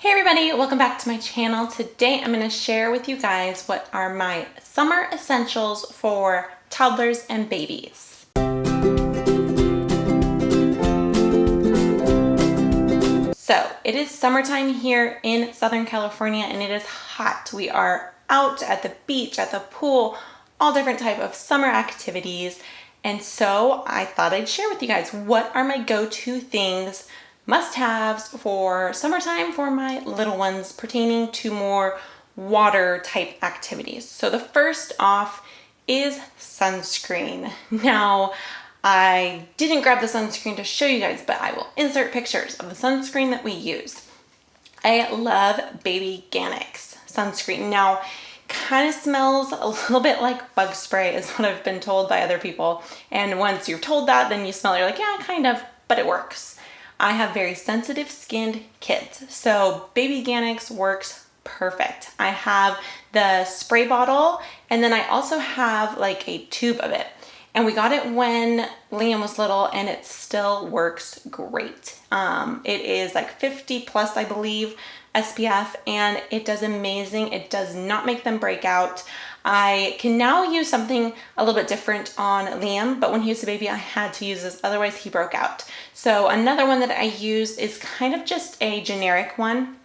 Hey everybody, welcome back to my channel. Today I'm going to share with you guys what are my summer essentials for toddlers and babies. So it is summertime here in Southern California and it is hot. We are out at the beach, at the pool, all different type of summer activities. And so I thought I'd share with you guys what are my go-to things, must-haves for summertime for my little ones pertaining to more water type activities. So the first off is sunscreen. Now, I didn't grab the sunscreen to show you guys, but I will insert pictures of the sunscreen that we use. I love Baby Ganix sunscreen. Now, kind of smells a little bit like bug spray is what I've been told by other people. And once you're told that, then you smell it, you're like, yeah, kind of, but it works. I have very sensitive skinned kids, so Baby Ganix works perfect. I have the spray bottle and then I also have like a tube of it. And we got it when Liam was little and it still works great. It is like 50 plus, I believe, SPF, and it does amazing. It does not make them break out. I can now use something a little bit different on Liam, but when he was a baby, I had to use this, otherwise he broke out. So another one that I use is kind of just a generic one,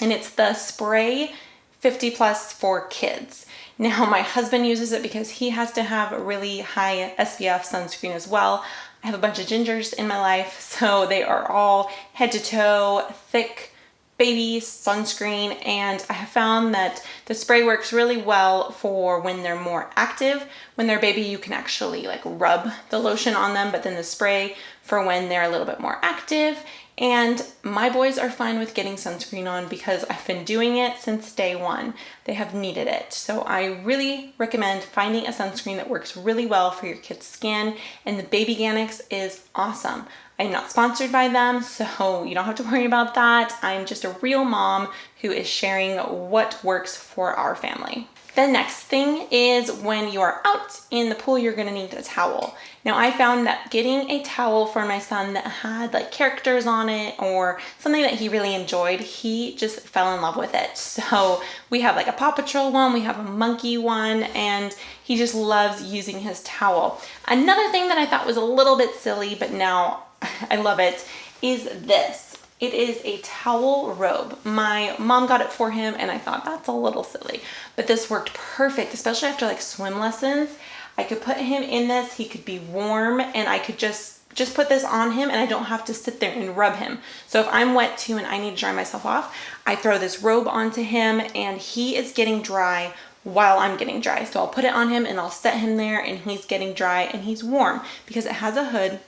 and it's the spray 50 plus for kids. Now my husband uses it because he has to have a really high SPF sunscreen as well. I have a bunch of gingers in my life, so they are all head to toe, thick baby sunscreen, and I have found that the spray works really well for when they're more active. When they're baby, you can actually like rub the lotion on them, but then the spray for when they're a little bit more active. And my boys are fine with getting sunscreen on because I've been doing it since day one. They have needed it. So I really recommend finding a sunscreen that works really well for your kid's skin, and the Baby Ganix is awesome. I'm not sponsored by them, so you don't have to worry about that. I'm just a real mom who is sharing what works for our family. The next thing is when you are out in the pool, you're gonna need a towel. Now I found that getting a towel for my son that had like characters on it or something that he really enjoyed, he just fell in love with it. So we have like a Paw Patrol one, we have a monkey one, and he just loves using his towel. Another thing that I thought was a little bit silly, but now I love it, is this. It is a towel robe. My mom got it for him and I thought that's a little silly, but this worked perfect, especially after like swim lessons. I could put him in this, he could be warm, and I could just put this on him and I don't have to sit there and rub him. So if I'm wet too and I need to dry myself off, I throw this robe onto him and he is getting dry while I'm getting dry. So I'll put it on him and I'll set him there and he's getting dry and he's warm because it has a hood.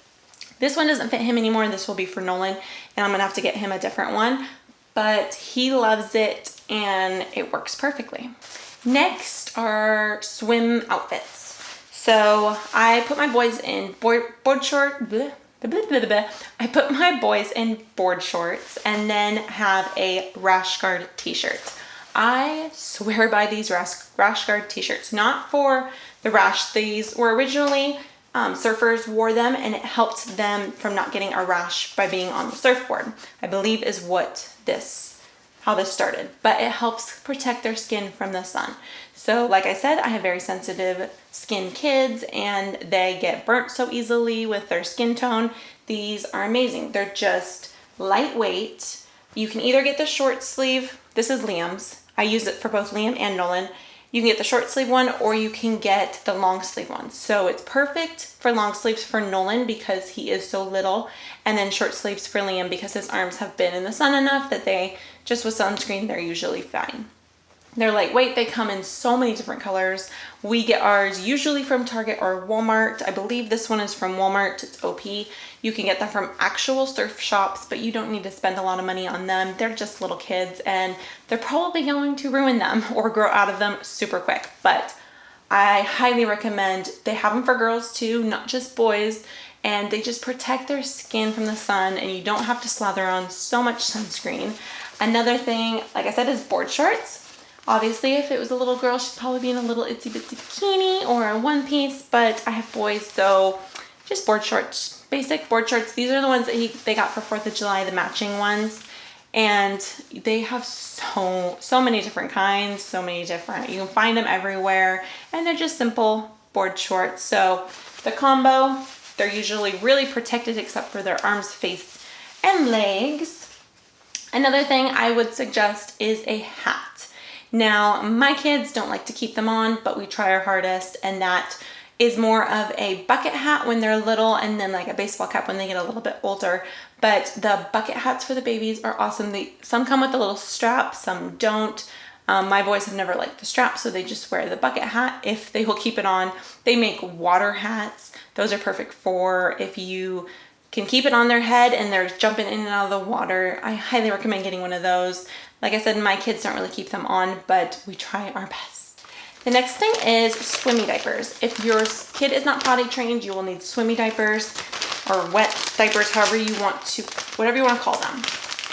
This one doesn't fit him anymore. This will be for Nolan, and I'm gonna have to get him a different one, but he loves it and it works perfectly. Next are swim outfits. So I put my boys in board shorts. I put my boys in board shorts and then have a rash guard t-shirt. I swear by these rash guard t-shirts, not for the rash. These were originally surfers wore them and it helped them from not getting a rash by being on the surfboard, I believe is how this started, but it helps protect their skin from the sun. So like I said, I have very sensitive skin kids and they get burnt so easily with their skin tone. These are amazing. They're just lightweight. You can either get the short sleeve. This is Liam's. I use it for both Liam and Nolan. You can get the short sleeve one or you can get the long sleeve one. So it's perfect for long sleeves for Nolan because he is so little, and then short sleeves for Liam because his arms have been in the sun enough that just with sunscreen, they're usually fine. They're lightweight. They come in so many different colors. We get ours usually from Target or Walmart. I believe this one is from Walmart. It's OP. You can get them from actual surf shops, but you don't need to spend a lot of money on them. They're just little kids and they're probably going to ruin them or grow out of them super quick. But I highly recommend. They have them for girls too, not just boys, and they just protect their skin from the sun and you don't have to slather on so much sunscreen. Another thing, like I said, is board shorts. Obviously, if it was a little girl, she'd probably be in a little itsy bitsy bikini or a one piece, but I have boys, so just board shorts, basic board shorts. These are the ones that they got for 4th of July, the matching ones. And they have so many different kinds, so many different, you can find them everywhere, and they're just simple board shorts. So the combo, they're usually really protected except for their arms, face, and legs. Another thing I would suggest is a hat. Now, my kids don't like to keep them on, but we try our hardest, and that is more of a bucket hat when they're little, and then like a baseball cap when they get a little bit older. But the bucket hats for the babies are awesome. Some come with a little strap, some don't. My boys have never liked the strap, so they just wear the bucket hat if they will keep it on. They make water hats. Those are perfect for if you can keep it on their head and they're jumping in and out of the water. I highly recommend getting one of those. Like I said, my kids don't really keep them on, but we try our best. The next thing is swimmy diapers. If your kid is not potty trained, you will need swimmy diapers or wet diapers, however you want to, whatever you want to call them.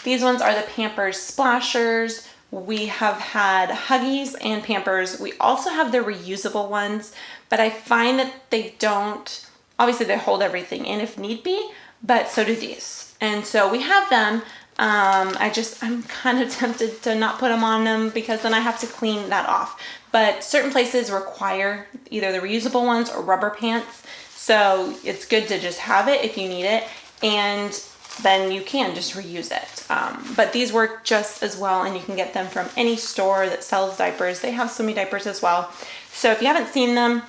These ones are the Pampers Splashers. We have had Huggies and Pampers. We also have the reusable ones, but I find that they don't, obviously they hold everything in if need be, but so do these. And so we have them. I'm kind of tempted to not put them on them because then I have to clean that off. But certain places require either the reusable ones or rubber pants. So it's good to just have it if you need it, and then you can just reuse it. But these work just as well, and you can get them from any store that sells diapers. They have swimmy diapers as well. So if you haven't seen them,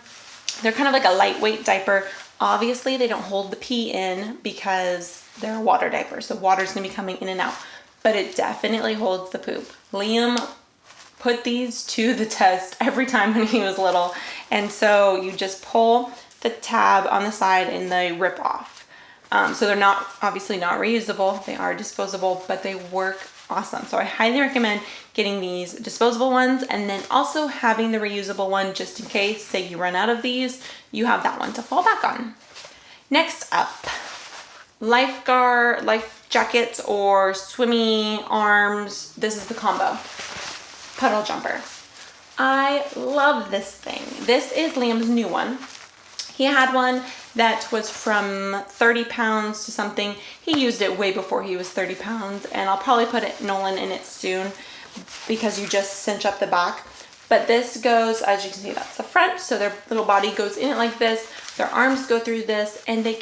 they're kind of like a lightweight diaper. Obviously, they don't hold the pee in because they're a water diaper, so water's gonna be coming in and out, but it definitely holds the poop. Liam put these to the test every time when he was little, and so you just pull the tab on the side and they rip off. So they're not, obviously not reusable, they are disposable, but they work awesome. So I highly recommend getting these disposable ones and then also having the reusable one just in case, say you run out of these, you have that one to fall back on. Next up, life jackets or swimmy arms. This is the combo. Puddle Jumper. I love this thing. This is Liam's new one. He had one that was from 30 pounds to something. He used it way before he was 30 pounds, and I'll probably put Nolan in it soon because you just cinch up the back. But this goes, as you can see, that's the front, so their little body goes in it like this, their arms go through this, and they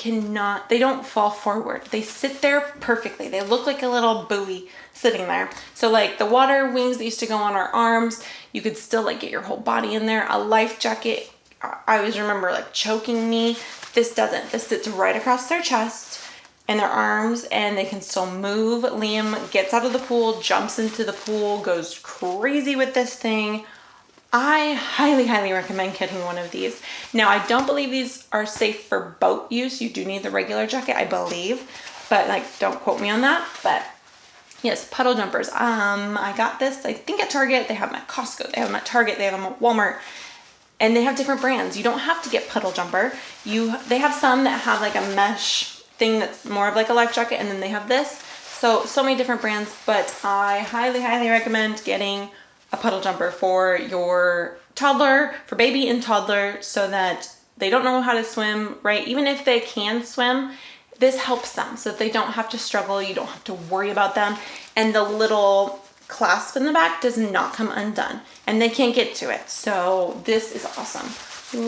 don't fall forward. They sit there perfectly. They look like a little buoy sitting there. So like the water wings that used to go on our arms, you could still like get your whole body in there. A life jacket, I always remember like choking me. This doesn't. This sits right across their chest and their arms, and they can still move. Liam gets out of the pool, jumps into the pool, goes crazy with this thing. I highly, highly recommend getting one of these. Now, I don't believe these are safe for boat use. You do need the regular jacket, I believe, but like, don't quote me on that. But yes, Puddle Jumpers. I got this, I think at Target. They have them at Costco. They have them at Target. They have them at Walmart. And they have different brands. You don't have to get Puddle Jumper. They have some that have like a mesh thing that's more of like a life jacket, and then they have this. So many different brands, but I highly, highly recommend getting a Puddle Jumper for your toddler, for baby and toddler, so that they don't know how to swim, right? Even if they can swim, this helps them so that they don't have to struggle. You don't have to worry about them. And the little clasp in the back does not come undone, and they can't get to it. So this is awesome.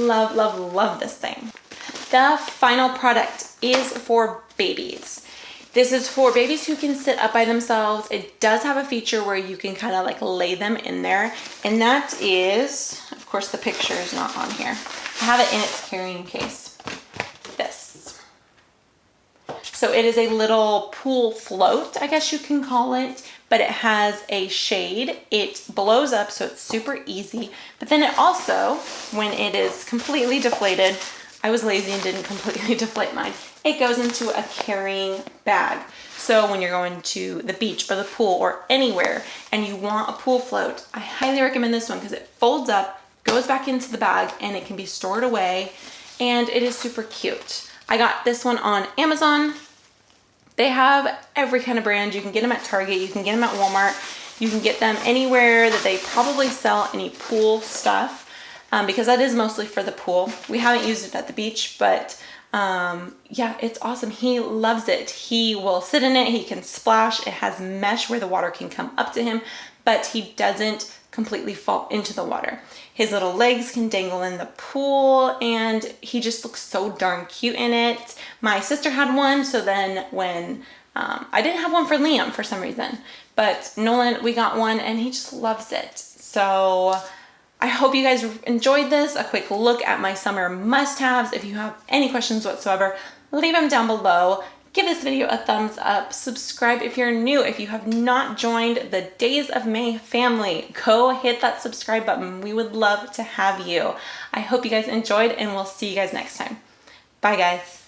Love, love, love this thing. The final product is for babies. This is for babies who can sit up by themselves. It does have a feature where you can kind of like lay them in there. And that is, of course, the picture is not on here. I have it in its carrying case. This. So it is a little pool float, I guess you can call it, but it has a shade. It blows up, so it's super easy. But then it also, when it is completely deflated, I was lazy and didn't completely deflate mine, it goes into a carrying bag. So when you're going to the beach or the pool or anywhere and you want a pool float, I highly recommend this one because it folds up, goes back into the bag, and it can be stored away, and it is super cute. I got this one on Amazon. They have every kind of brand. You can get them at Target, you can get them at Walmart, you can get them anywhere that they probably sell any pool stuff, because that is mostly for the pool. We haven't used it at the beach, but Yeah, it's awesome. He loves it. He will sit in it. He can splash. It has mesh where the water can come up to him, but he doesn't completely fall into the water. His little legs can dangle in the pool, and he just looks so darn cute in it. My sister had one, so then when I didn't have one for Liam for some reason, but Nolan, we got one, and he just loves it. So I hope you guys enjoyed this, a quick look at my summer must-haves. If you have any questions whatsoever, leave them down below. Give this video a thumbs up. Subscribe if you're new. If you have not joined the Days of May family, go hit that subscribe button. We would love to have you. I hope you guys enjoyed, and we'll see you guys next time. Bye, guys.